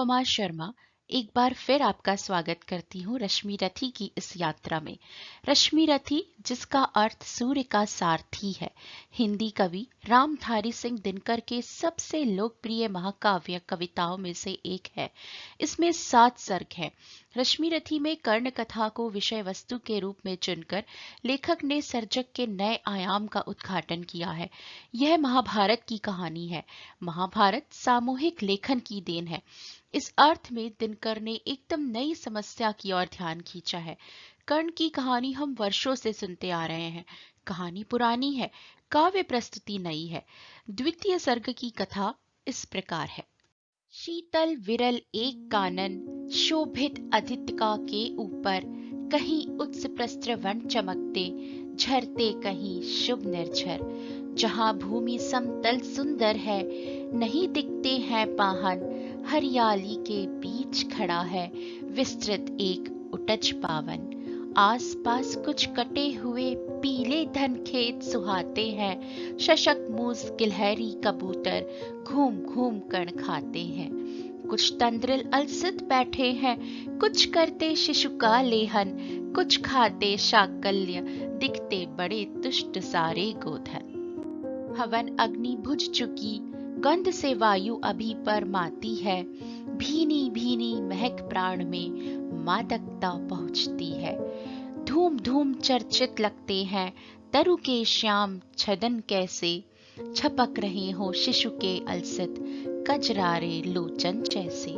अनुपमा शर्मा एक बार फिर आपका स्वागत करती हूँ रश्मि रथी की इस यात्रा में। रश्मि रथी, जिसका अर्थ सूर्य का सारथी है, हिंदी कवि रामधारी सिंह दिनकर के सबसे लोकप्रिय महाकाव्य कविताओं में से एक है। इसमें 7 सर्ग हैं। रश्मि रथी में कर्ण कथा को विषय वस्तु के रूप में चुनकर लेखक ने सर्जक के नए आयाम का उद्घाटन किया है। यह महाभारत की कहानी है। महाभारत सामूहिक लेखन की देन है। इस अर्थ में दिनकर ने एकदम नई समस्या की ओर ध्यान खींचा है। कर्ण की कहानी हम वर्षों से सुनते आ रहे हैं। कहानी पुरानी है, काव्य प्रस्तुति नई है। द्वितीय सर्ग की कथा इस प्रकार है। शीतल विरल एक कानन, शोभित अधितिका के ऊपर, कहीं उत्स प्रस्त्र वन चमकते, झरते कहीं शुभ निर्झर। जहां भूमि समतल सुंदर है, नहीं दिखते हैं पाहन, हरियाली के बीच खड़ा है विस्तृत एक उटज पावन। आस पास कुछ कटे हुए पीले धन खेत सुहाते हैं, शशक मूस गिलहरी कबूतर घूम घूम कर खाते हैं। कुछ तंद्रिल अलसित बैठे हैं, कुछ करते शिशु का लेहन, कुछ खाते शाकल्य, दिखते बड़े तुष्ट सारे गोधन। हवन अग्नि बुझ चुकी, गंध से वायु अभी पर माती है, भीनी भीनी महक प्राण में मादकता पहुंचती है। धूम धूम चर्चित लगते हैं तरु के श्याम छदन, कैसे छपक रहे हो शिशु के अलसित कजरारे लोचन जैसे।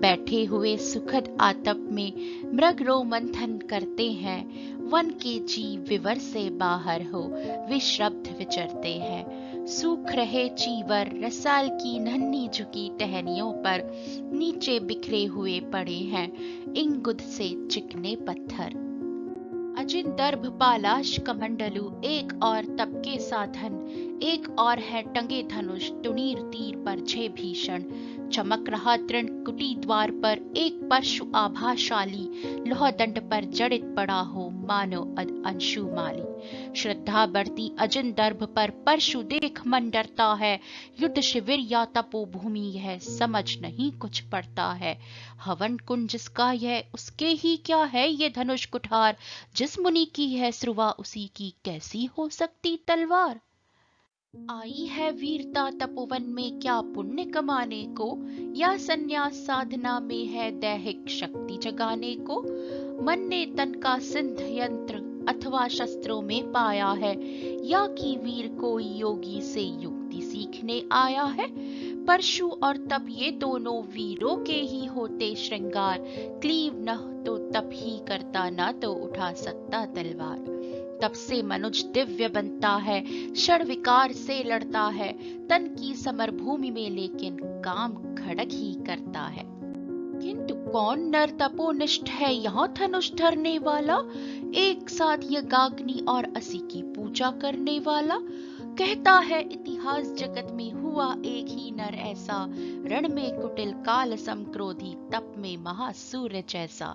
बैठे हुए सुखद आतप में मृग रो मंथन करते हैं, वन के जीव विवर से बाहर हो विश्रब्ध विचरते हैं। सूख रहे चीवर रसाल की नन्ही झुकी टहनियों पर, नीचे बिखरे हुए पड़े हैं इंगुद से चिकने पत्थर। अजिन दर्भ पालाश कमंडलु, एक और तप के साधन, एक और है टंगे धनुष, तुणीर तीर बरछे भीषण। चमक रहा तृण कुटी द्वार पर, एक परशु आभाशाली, लोह दंड पर जड़ित पड़ा हो मानो अंशुमाली। श्रद्धा बढ़ती अजिन दर्भ पर, परशु देख मन डरता है, युद्ध शिविर या तपोभूमि यह समझ नहीं कुछ पड़ता है। हवन कुंज जिसका यह, उसके ही क्या है ये धनुष कुठार, जिस मुनि की है श्रुवा उसी की कैसी हो सकती तलवार। आई है वीरता तपोवन में क्या पुण्य कमाने को, या संन्यास साधना में है दैहिक शक्ति जगाने को। मन ने तन का सिद्ध यंत्र अथवा शस्त्रों में पाया है, या कि वीर कोई योगी से युक्ति सीखने आया है। परशु और तप ये दोनों वीरों के ही होते श्रृंगार, क्लीव न तो तप ही करता, ना तो उठा सकता तलवार। तब से मनुज दिव्य बनता है, षड विकार से लड़ता है, तन की समर भूमि में लेकिन काम खड़ग ही करता है। किंतु कौन नर तपोनिष्ठ है यहाँ धनुष धरने वाला, एक साथ यज्ञाग्नि और असी की पूजा करने वाला। कहता है इतिहास जगत में हुआ एक ही नर ऐसा, रण में कुटिल काल सम क्रोधी, तप में महासूर्य जैसा।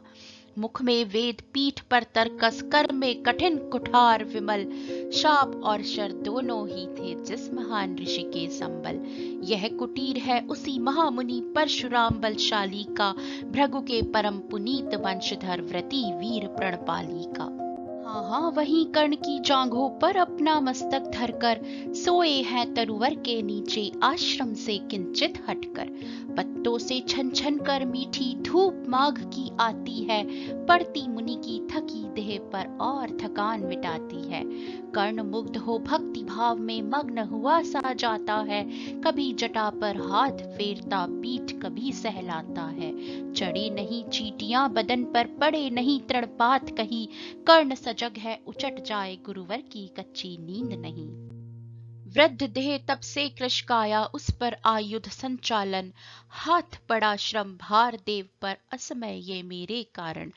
मुख में वेद पीठ पर तरकस, कर में कठिन कुठार विमल। शाप और शर दोनों ही थे जिस महान ऋषि के संबल। यह कुटीर है उसी महामुनि परशुराम बलशाली का, भृगु के परम पुनीत वंशधर व्रती वीर प्रणपाली का। हाँ वहीं कर्ण की जांघों पर अपना मस्तक धरकर, सोए हैं तरुवर के नीचे आश्रम से किंचित हटकर। पत्तों से छन छन कर मीठी धूप माघ की आती है, पड़ती मुनि की थकी देह पर और थकान मिटाती है। कर्ण मुग्ध हो भक्ति भाव में मग्न हुआ सा जाता है, कभी जटा पर हाथ फेरता पीठ कभी सहलाता है। चढ़े नहीं चीटियां बदन पर, पड़े नहीं तृणपात कहीं, कर्ण सजग है उचट जाए गुरुवर की कच्ची नींद नहीं। वृद्ध देह तब से कृशकाया, उस पर आयुध संचालन, हाथ पड़ा श्रम भार देव पर, असमय ये मेरे कारण।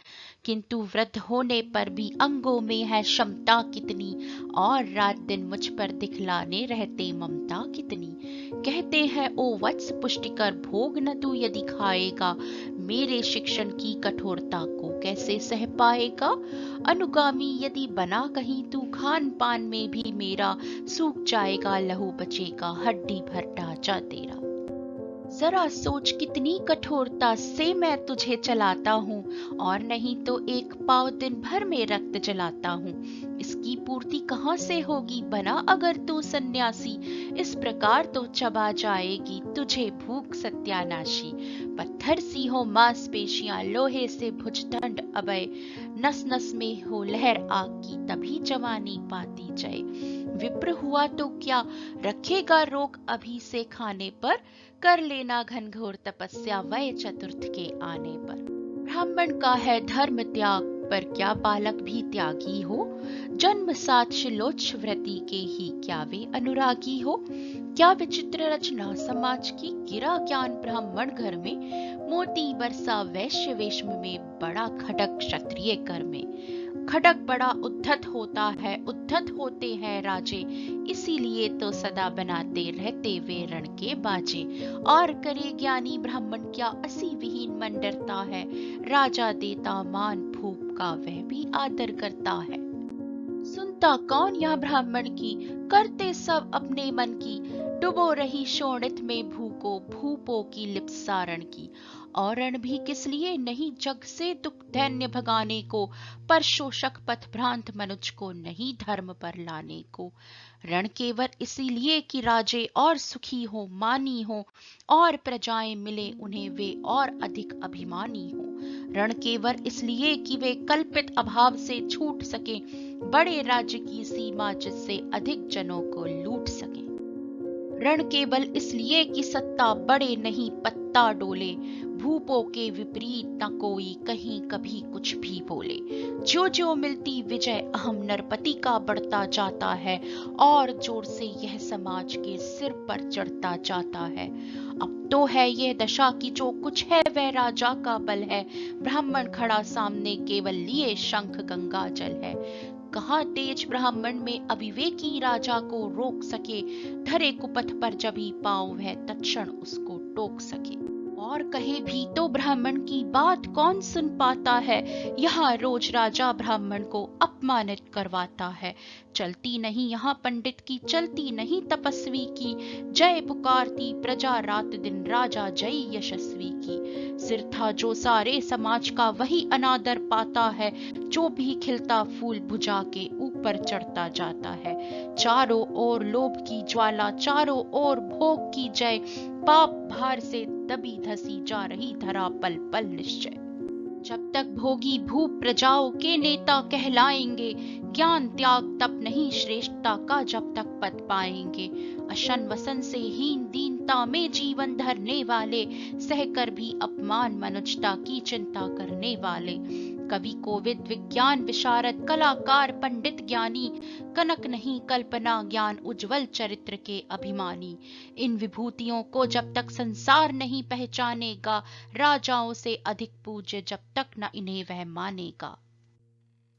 किंतु वृद्ध होने पर भी अंगों में है क्षमता कितनी, और रात दिन मुझ पर दिखलाने रहते ममता कितनी। कहते हैं ओ वत्स पुष्टिकर भोग न तू यदि खाएगा, मेरे शिक्षण की कठोरता को कैसे सह पाएगा। अनुगामी यदि बना कहीं तू, खान पान में भी मेरा सूख जाएगा लहू बचेगा, हड्डी भर ढांचा तेरा। जरा सोच कितनी कठोरता से मैं तुझे चलाता हूँ, और नहीं तो एक पाव दिन भर में रक्त जलाता हूँ। इसकी पूर्ति कहाँ से होगी बना अगर तू सन्यासी, इस प्रकार तो चबा जाएगी तुझे भूख सत्यानाशी। पत्थर सी हो मांसपेशियां, लोहे से भुजदंड अभय, नस नस में हो लहर आग की, तभी जवानी पाती जय। विप्र हुआ तो क्या, रखेगा रोक अभी से खाने पर, कर लेना घनघोर तपस्या वय चतुर्थ के आने पर। ब्राह्मण का है धर्म त्याग, पर क्या बालक भी त्यागी हो, जन्म साथ शिलोच्छ व्रति के ही क्या वे अनुरागी हो। क्या विचित्र रचना समाज की, गिरा ज्ञान ब्राह्मण घर में, मोती बरसा वैश्य वेश्म में, बड़ा खडक क्षत्रिय कर में। खडक बड़ा उद्धत होता है, उद्धत होते हैं राजे, इसीलिए तो सदा बनाते रहते वे रण के बाजे। और करे ज्ञानी ब्राह्मण क्या, असी विहीन मन डरता है, राजा देता मान भूप का वह भी आदर करता है। सुनता कौन यह ब्राह्मण की, करते सब अपने मन की, डुबो रही शोणित में भूको, भूपो की लिप्त सारण की। और रण भी किस लिए नहीं, जग से दुख दैन्य भगाने को, पर शोषक पथ भ्रांत मनुज को नहीं धर्म पर लाने को। रण केवल इसीलिए कि राजे और सुखी हो मानी हो, और प्रजाएं मिले उन्हें वे और अधिक अभिमानी हो। रण केवल इसलिए कि वे कल्पित अभाव से छूट सके, बड़े राज्य की सीमा जिससे अधिक जनों को लूट सके। रण केवल इसलिए कि सत्ता बड़े नहीं पत्ता डोले, भूपों के विपरीत न कोई कहीं कभी कुछ भी बोले। जो जो मिलती विजय अहम नरपति का बढ़ता जाता है, और जोर से यह समाज के सिर पर चढ़ता जाता है। अब तो है यह दशा कि जो कुछ है वह राजा का बल है, ब्राह्मण खड़ा सामने केवल लिए शंख गंगा जल है। कहाँ तेज ब्राह्मण में अविवेकी राजा को रोक सके, धरे कुपथ पर जब ही पांव वह तत्क्षण उसको टोक सके। और कहे भी तो ब्राह्मण की बात कौन सुन पाता है, यहाँ रोज राजा ब्राह्मण को अपमानित करवाता है। चलती नहीं यहाँ पंडित की, चलती नहीं तपस्वी की, जय पुकारती प्रजा रात दिन राजा जय यशस्वी की। सिर था जो सारे समाज का वही अनादर पाता है, जो भी खिलता फूल भुजा के ऊपर चढ़ता जाता है। चारों ओर लोभ की ज्वाला, चारों ओर भोग की जय, पाप भार से दबी धसी जा रही धरा पल पल निश्चय। जब तक भोगी भूप प्रजाओं के नेता कहलाएंगे, ज्ञान त्याग तप नहीं श्रेष्ठता का जब तक पद पाएंगे। अशन वसन से हीन दीनता में जीवन धरने वाले, सहकर भी अपमान मनुष्यता की चिंता करने वाले। कवि कोविद विज्ञान विशारद कलाकार पंडित ज्ञानी, कनक नहीं कल्पना ज्ञान उज्जवल चरित्र के अभिमानी। इन विभूतियों को जब तक संसार नहीं पहचानेगा, राजाओं से अधिक पूज्य जब तक न इन्हें वह मानेगा।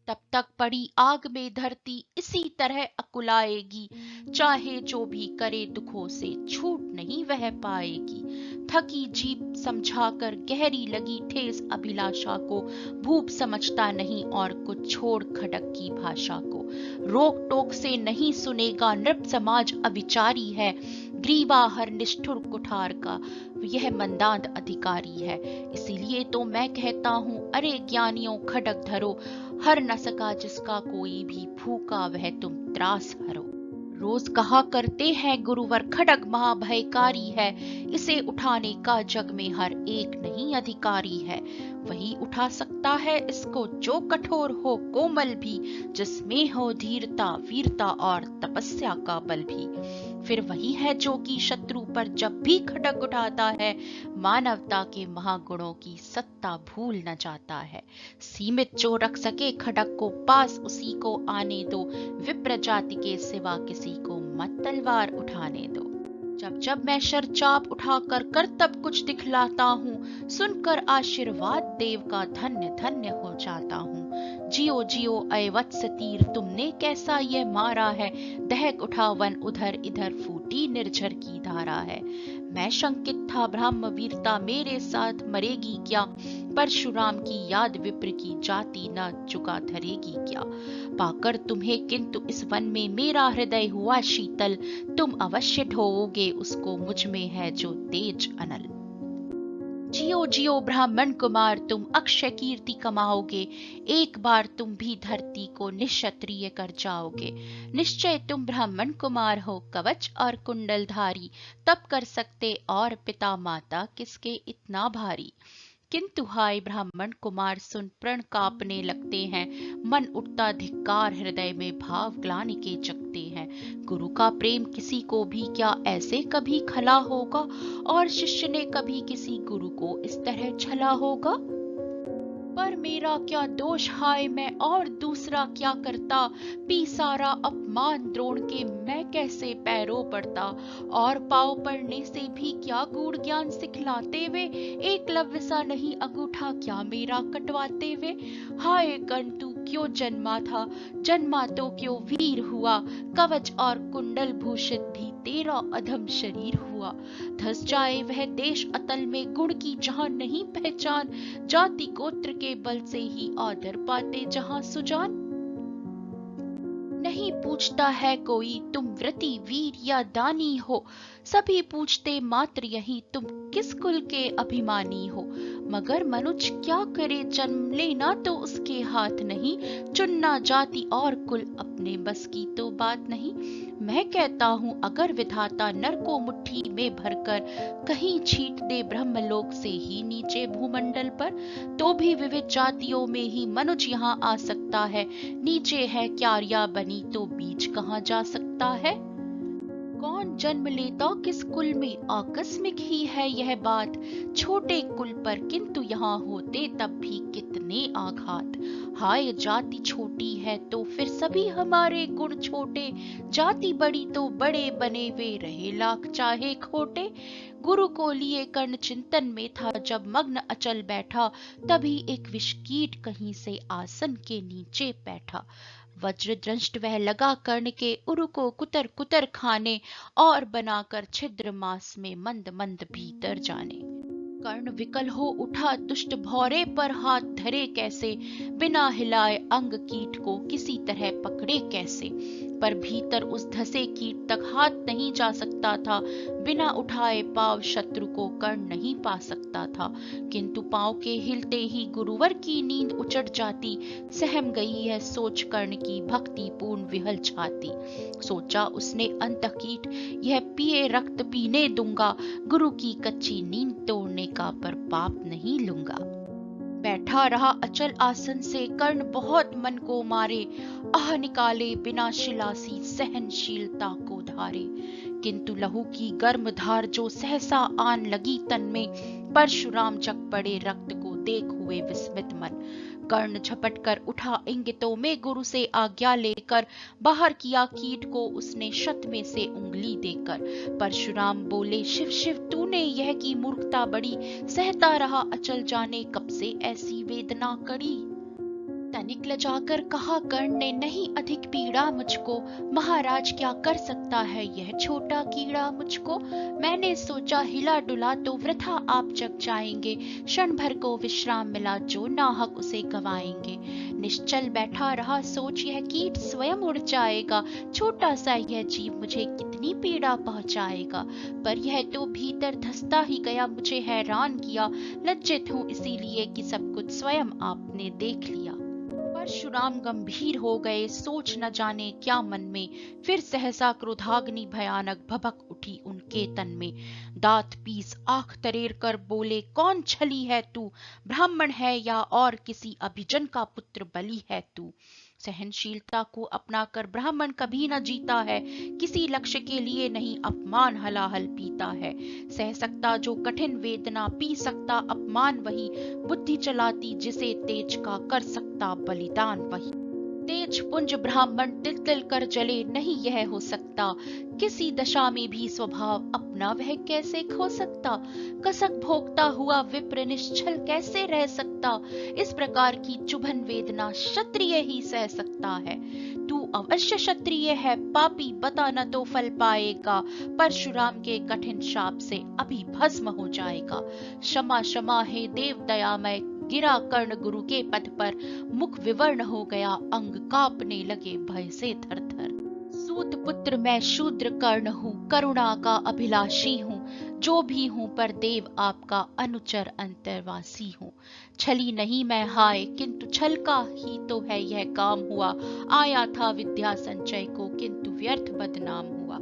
तब तक पड़ी आग में धरती इसी तरह अकुलाएगी, चाहे जो भी करे दुखों से छूट नहीं वह पाएगी। थकी जीभ समझाकर गहरी लगी ठेस अभिलाषा को, भूप समझता नहीं और कुछ छोड़ खडक की भाषा को। रोक टोक से नहीं सुनेगा नृप समाज अविचारी है, ग्रीवा हर निष्ठुर कुठार का यह मंदांत अधिकारी है। इसीलिए तो मैं कहता हूँ अरे ज्ञानियों खडक धरो, हर न सका जिसका कोई भी भूखा वह तुम त्रास हरो। रोज कहा करते हैं गुरुवर खडक महाभयकारी है, इसे उठाने का जग में हर एक नहीं अधिकारी है। वही उठा सकता है इसको जो कठोर हो कोमल भी, जिसमें हो धीरता वीरता और तपस्या का बल भी। फिर वही है जो कि शत्रु पर जब भी खडक उठाता है, मानवता के महागुणों की सत्ता भूल न जाता है। सीमित जो रख सके खडक को पास उसी को आने दो, विप्र जाति के सिवा किसी को मत तलवार उठाने दो। जब जब मैं शरचाप उठाकर करतब कुछ दिखलाता हूँ, सुनकर आशीर्वाद देव का धन्य धन्य हो जाता हूँ। जियो जियो अय वत्स तीर तुमने कैसा ये मारा है, दहक उठा वन उधर इधर फूटी निर्झर की धारा है। मैं शंकित था ब्राह्म वीरता मेरे साथ मरेगी क्या, परशुराम की याद विप्र की जाति न चुका धरेगी क्या। पाकर तुम्हें किंतु इस वन में मेरा हृदय हुआ शीतल, तुम अवश्य ढोओगे उसको मुझ में है जो तेज अनल। जियो जियो ब्राह्मण कुमार, तुम अक्षय कीर्ति कमाओगे। एक बार तुम भी धरती को निक्षत्रिय कर जाओगे। निश्चय तुम ब्राह्मण कुमार हो, कवच और कुंडलधारी। तब कर सकते और पिता माता किसके इतना भारी। किंतु हाय ब्राह्मण कुमार सुन, प्रण कांपने लगते हैं। मन उठता धिक्कार, हृदय में भाव ग्लानि के जगते हैं। गुरु का प्रेम किसी को भी क्या ऐसे कभी खला होगा, और शिष्य ने कभी किसी गुरु को इस तरह छला होगा। पर मेरा क्या दोष, हाय मैं और दूसरा क्या करता। पी सारा अपमान द्रोण के, मैं कैसे पैरों पड़ता। और पाव पड़ने से भी क्या गूढ़ ज्ञान सिखलाते वे। एकलव्य सा नहीं अंगूठा क्या मेरा कटवाते वे। हाय कर्ण तू क्यों जन्मा था, जन्मा तो क्यों वीर हुआ। कवच और कुंडल भूषित भी तेरा अधम शरीर हुआ। धस जाए वह देश अतल में, गुण की जहां नहीं पहचान। जाति गोत्र के बल से ही आदर पाते जहां सुजान। नहीं पूछता है कोई तुम व्रती वीर या दानी हो। सभी पूछते मात्र यही तुम किस कुल के अभिमानी हो। मगर मनुज क्या करे, जन्म लेना तो उसके हाथ नहीं। चुनना जाति और कुल अपने बस की तो बात नहीं। मैं कहता हूँ अगर विधाता नर को मुट्ठी में भरकर कहीं छीट दे ब्रह्मलोक से ही नीचे भूमंडल पर, तो भी विविध जातियों में ही मनुज यहाँ आ सकता है। नीचे है क्यारियां बनी तो बीज कहाँ जा सकता है। कौन जन्म लेता किस कुल में, आकस्मिक ही है यह बात। छोटे कुल पर किंतु यहाँ होते तब भी कितने आघात। हाय जाति छोटी है तो फिर सभी हमारे गुण छोटे। जाति बड़ी तो बड़े बने वे रहे लाख चाहे खोटे। गुरु को लिए कर्ण चिंतन में था जब मग्न अचल बैठा। तभी एक विषकीट कहीं से आसन के नीचे बैठा। वज्र दृष्ट वह लगा कर्ण के, उरु को कुतर कुतर खाने। और बनाकर छिद्र मास में मंद मंद भीतर जाने। कर्ण विकल हो उठा दुष्ट भौरे पर हाथ धरे कैसे। बिना हिलाए अंग कीट को किसी तरह पकड़े कैसे। पर भीतर उस धसे कीट तक हाथ नहीं जा सकता था। बिना उठाए पांव शत्रु को कर्ण नहीं पा सकता था। किंतु पांव के हिलते ही गुरुवर की नींद उचट जाती। सहम गई है सोच कर्ण की भक्ति पूर्ण विहल छाती। सोचा उसने अंतकीट, यह पिए रक्त पीने दूंगा। गुरु की कच्ची नींद तोड़ने का पर पाप नहीं लूंगा। बैठा रहा अचल आसन से कर्ण बहुत मन को मारे। आह निकाले बिना शिलासी सहनशीलता को धारे। किंतु लहू की गर्म धार जो सहसा आन लगी तन में। परशुराम जग पड़े रक्त को देख हुए विस्मित मन। कर्ण झपट कर उठा इंगितों में गुरु से आज्ञा लेकर। बाहर किया कीट को उसने शत में से उंगली देकर। परशुराम बोले शिव शिव तूने यह की मूर्खता बड़ी। सहता रहा अचल जाने कब से ऐसी वेदना कड़ी। तनिक लजाकर कहा कर्ण ने, नहीं अधिक पीड़ा मुझको। महाराज क्या कर सकता है यह छोटा कीड़ा मुझको। मैंने सोचा हिला डुला तो वृथा आप जग जाएंगे। क्षण भर को विश्राम मिला जो नाहक उसे गवाएंगे। निश्चल बैठा रहा सोच यह कीट स्वयं उड़ जाएगा। छोटा सा यह जीव मुझे कितनी पीड़ा पहुंचाएगा। पर यह तो भीतर धसता ही गया, मुझे हैरान किया। लज्जित हूं इसीलिए कि सब कुछ स्वयं आपने देख लिया। परशुराम गंभीर हो गए, सोच न जाने क्या मन में। फिर सहसा क्रोधाग्नि भयानक भभक उठी उनके तन में। दांत पीस आंख तरेर कर बोले, कौन छली है तू। ब्राह्मण है या और किसी अभिजन का पुत्र बलि है तू। सहनशीलता को अपनाकर ब्राह्मण कभी न जीता है। किसी लक्ष्य के लिए नहीं अपमान हलाहल पीता है। सह सकता जो कठिन वेदना, पी सकता अपमान वही। बुद्धि चलाती जिसे तेज का, कर सकता बलिदान वही। तेज पुंज ब्राह्मण तिल तिल कर जले, नहीं यह हो सकता। किसी दशा में भी स्वभाव अपना वह कैसे खो सकता। कसक भोगता हुआ विप्र निश्चल कैसे रह सकता। इस प्रकार की चुभन वेदना क्षत्रिय ही सह सकता है। तू अवश्य क्षत्रिय है पापी, बता न तो फल पाएगा। परशुराम के कठिन शाप से अभी भस्म हो जाएगा। क्षमा क्षमा हे देव दयामय। गिरा कर्ण गुरु के पद पर, मुख विवर्ण हो गया, अंग कांपने लगे भय से थर थर। सूत पुत्र मैं शूद्र कर्ण हूँ, करुणा का अभिलाषी हूँ। जो भी हूँ पर देव आपका अनुचर अंतर्वासी हूँ। छली नहीं मैं हाय किंतु छल का ही तो है यह काम हुआ। आया था विद्या संचय को किंतु व्यर्थ बदनाम हुआ।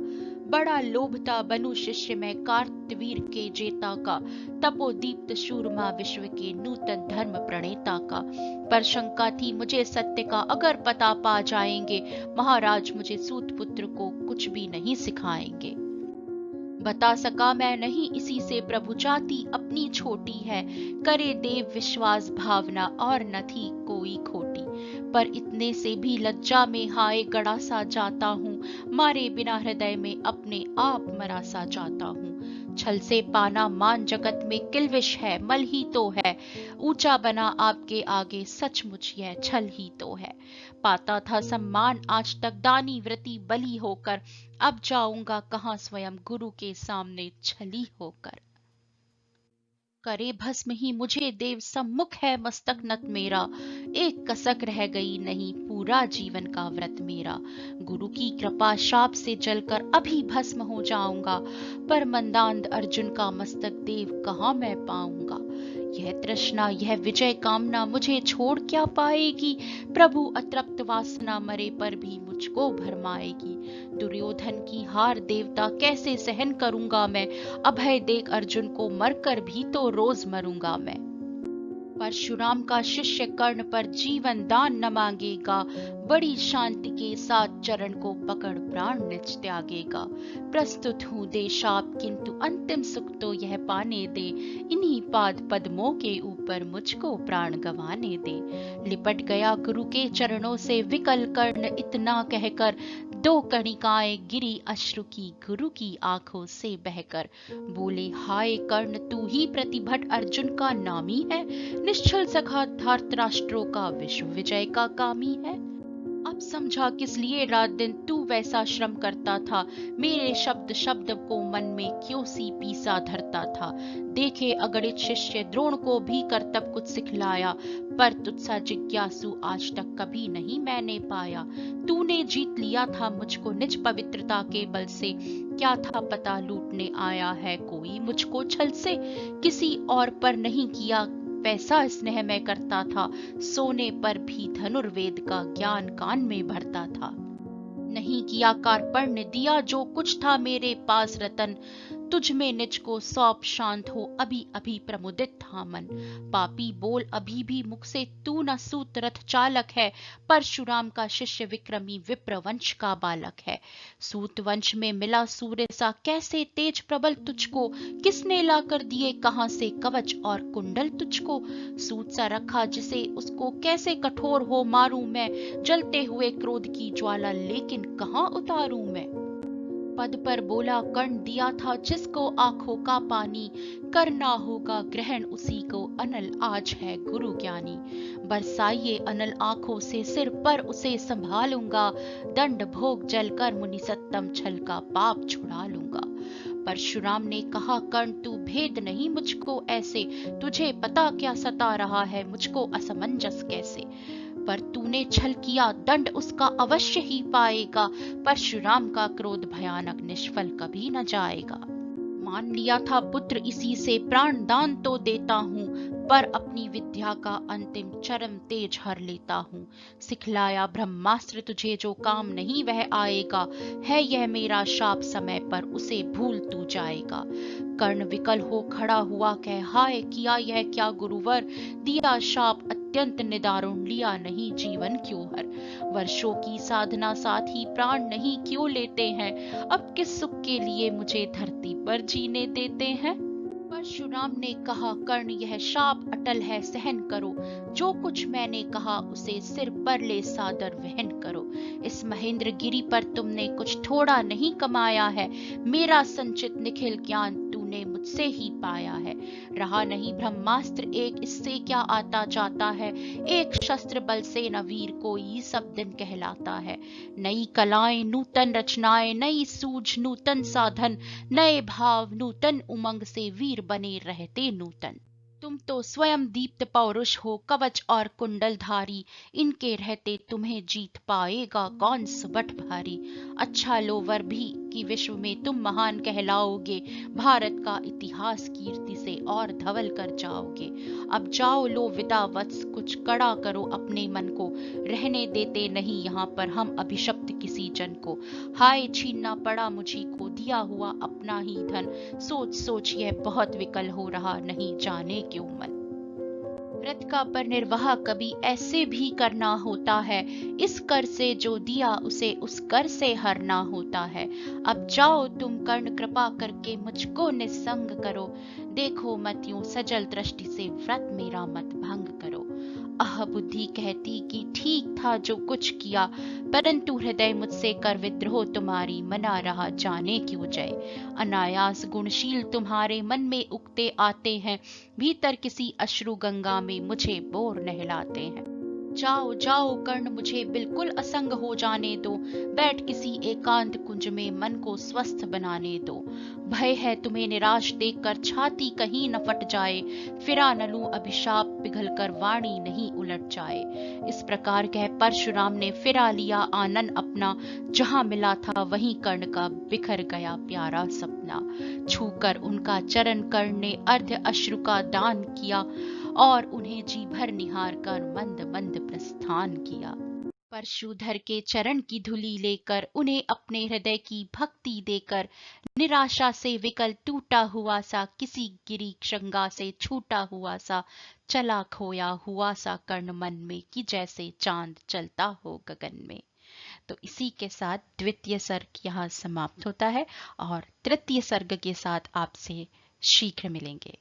बड़ा लोभ था बनु शिष्य में कार्तवीर के जेता का। तपोदीप्त शूरमा विश्व के नूतन धर्म प्रणेता का। पर शंका थी मुझे सत्य का अगर पता पा जाएंगे, महाराज मुझे सूत पुत्र को कुछ भी नहीं सिखाएंगे। बता सका मैं नहीं इसी से प्रभु जाति अपनी छोटी है। करे देव विश्वास भावना और न थी कोई खोटी। पर इतने से भी लज्जा में हाय गड़ा सा जाता हूँ। मारे बिना हृदय में अपने आप मरा सा जाता हूँ। छल से पाना मान जगत में किल्विश है, मल ही तो है। ऊंचा बना आपके आगे सचमुच यह छल ही तो है। पाता था सम्मान आज तक दानी व्रती बलि होकर। अब जाऊंगा कहां स्वयं गुरु के सामने छली होकर। करे भस्म ही मुझे देव सम्मुख है मस्तक नत मेरा। एक कसक रह गई नहीं पूरा जीवन का व्रत मेरा। गुरु की कृपा शाप से जलकर अभी भस्म हो जाऊंगा। पर मंदांध अर्जुन का मस्तक देव कहां मैं पाऊंगा। यह तृष्णा यह विजय कामना मुझे छोड़ क्या पाएगी। प्रभु अतृप्त वासना मरे पर भी मुझको भरमाएगी। दुर्योधन की हार देवता कैसे सहन करूंगा मैं। अभय देख अर्जुन को मरकर भी तो रोज मरूंगा मैं। परशुराम का शिष्य कर्ण पर जीवन दान न मांगेगा। बड़ी शांति के साथ चरण को पकड़ प्राण निज त्यागेगा। प्रस्तुत हूँ दे शाप किंतु अंतिम सुख तो यह पाने दे। इन्हीं पाद पद्मों के ऊपर मुझको प्राण गंवाने दे। लिपट गया गुरु के चरणों से विकल कर्ण इतना कहकर। दो कणिकाएं गिरी अश्रु की गुरु की आंखों से बहकर। बोले हाय कर्ण तू ही प्रतिभट अर्जुन का नामी है। निश्चल सखा धृतराष्ट्रों का विश्व विजय का कामी है। अब समझा किस लिए रात दिन तू वैसा श्रम करता था। मेरे शब्द शब्द को मन में क्यों सी पीसा धरता था। देखे अगणित शिष्य द्रोण को भी करतब कुछ सिखलाया। पर तुझसा जिज्ञासु आज तक कभी नहीं मैंने पाया। तूने जीत लिया था मुझको निज पवित्रता के बल से। क्या था पता लूटने आया है कोई मुझको छल से। किसी और पर नहीं किया वैसा स्नेह मैं करता था। सोने पर भी धनुर्वेद का ज्ञान कान में भरता था। नहीं किया कार्पण्य दिया जो कुछ था मेरे पास रतन। तुझ में निज को सौंप शांत हो अभी अभी प्रमुदित था मन। पापी बोल अभी भी मुख से तू न सूत रथ चालक है। परशुराम का शिष्य विक्रमी विप्र वंश का बालक है। सूत वंश में मिला सूर्य सा कैसे तेज प्रबल तुझको। किसने ला कर दिए कहां से कवच और कुंडल तुझको। सूत सा रखा जिसे उसको कैसे कठोर हो मारूं मैं। जलते हुए क्रोध की ज्वाला लेकिन कहां उतारूं मैं। पद पर बोला कर्ण दिया था जिसको आंखों का पानी। करना होगा ग्रहण उसी को अनल आज है गुरु ज्ञानी। बरसाइए अनल आंखों से सिर पर उसे संभालूंगा। दंड भोग जलकर मुनि सत्तम छल का पाप छुड़ा लूंगा। परशुराम ने कहा कर्ण तू भेद नहीं मुझको ऐसे। तुझे पता क्या सता रहा है मुझको असमंजस कैसे। पर तूने छल किया दंड उसका अवश्य ही पाएगा। परशुराम का क्रोध भयानक निष्फल कभी न जाएगा। मान लिया था पुत्र इसी से प्राण दान तो देता हूँ। पर अपनी विद्या का अंतिम चरम तेज हर लेता हूँ। सिखलाया ब्रह्मास्त्र तुझे जो काम नहीं वह आएगा। है यह मेरा शाप समय पर उसे भूल तू जाएगा। कर्ण विकल हो खड़ा हुआ कह हाय किया यह क्या गुरुवर। दिया शाप अत्यंत निदारुण लिया नहीं जीवन क्यों हर। वर्षों की साधना साथ ही प्राण नहीं क्यों लेते हैं। अब किस सुख के लिए मुझे धरती पर जीने देते हैं। परशुराम ने कहा कर्ण यह शाप अटल है सहन करो। जो कुछ मैंने कहा उसे सिर पर ले सादर वहन करो। इस महेंद्र गिरी पर तुमने कुछ थोड़ा नहीं कमाया है। मेरा संचित निखिल ज्ञान तूने मुझसे ही पाया है। रहा नहीं ब्रह्मास्त्र एक इससे क्या आता जाता है। एक शस्त्र बल से न वीर कोई सब दिन कहलाता है। नई कलाएं नूतन रचनाएं नई सूझ नूतन साधन। नए भाव नूतन उमंग से वीर बने रहते नूतन। तुम तो स्वयं दीप्त पौरुष हो कवच और कुंडल धारी। इनके रहते तुम्हें जीत पाएगा कौन सुबठ भारी। अच्छा लो वर भी कि विश्व में तुम महान कहलाओगे, भारत का इतिहास कीर्ति से और धवल कर जाओगे। अब जाओ लो विदा वत्स, कुछ कड़ा करो अपने मन को, रहने देते नहीं यहाँ पर हम अभिशप्त किसी जन को। हाय छीनना पड़ा मुझी को दिया हुआ अपना ही धन, सोच सोच यह बहुत विकल हो रहा नहीं जाने क्यों मन। व्रत का पर निर्वाह कभी ऐसे भी करना होता है, इस कर से जो दिया उसे उस कर से हरना होता है। अब जाओ तुम कर्ण कृपा करके मुझको निस्संग करो, देखो मत यूं सजल दृष्टि से व्रत मेरा मत भंग करो। अह बुद्धि कहती कि ठीक था जो कुछ किया, परंतु हृदय मुझसे कर विद्रोह तुम्हारी मना रहा जाने क्यों जय। अनायास गुणशील तुम्हारे मन में उगते आते हैं, भीतर किसी अश्रु गंगा में मुझे बोर नहलाते हैं। जाओ जाओ कर्ण मुझे बिल्कुल असंग हो जाने दो, बैठ किसी एकांत कुंज में मन को स्वस्थ बनाने दो। भय है तुम्हें निराश देखकर छाती कहीं न फट जाए, फिरा न लूं अभिशाप पिघल कर वाणी नहीं उलट जाए। इस प्रकार कह परशुराम ने फिरा लिया आनन अपना, जहां मिला था वहीं कर्ण का बिखर गया प्यारा सपना। छूकर उनका चरण कर्ण ने अर्ध अश्रु का दान किया, और उन्हें जी भर निहार कर मंद मंद प्रस्थान किया। परशुधर के चरण की धूलि लेकर, उन्हें अपने हृदय की भक्ति देकर, निराशा से विकल टूटा हुआ सा, किसी गिरी श्रृंगा से छूटा हुआ सा, चला खोया हुआ सा कर्ण मन में, कि जैसे चांद चलता हो गगन में। तो इसी के साथ द्वितीय सर्ग यहाँ समाप्त होता है और तृतीय सर्ग के साथ आपसे शीघ्र मिलेंगे।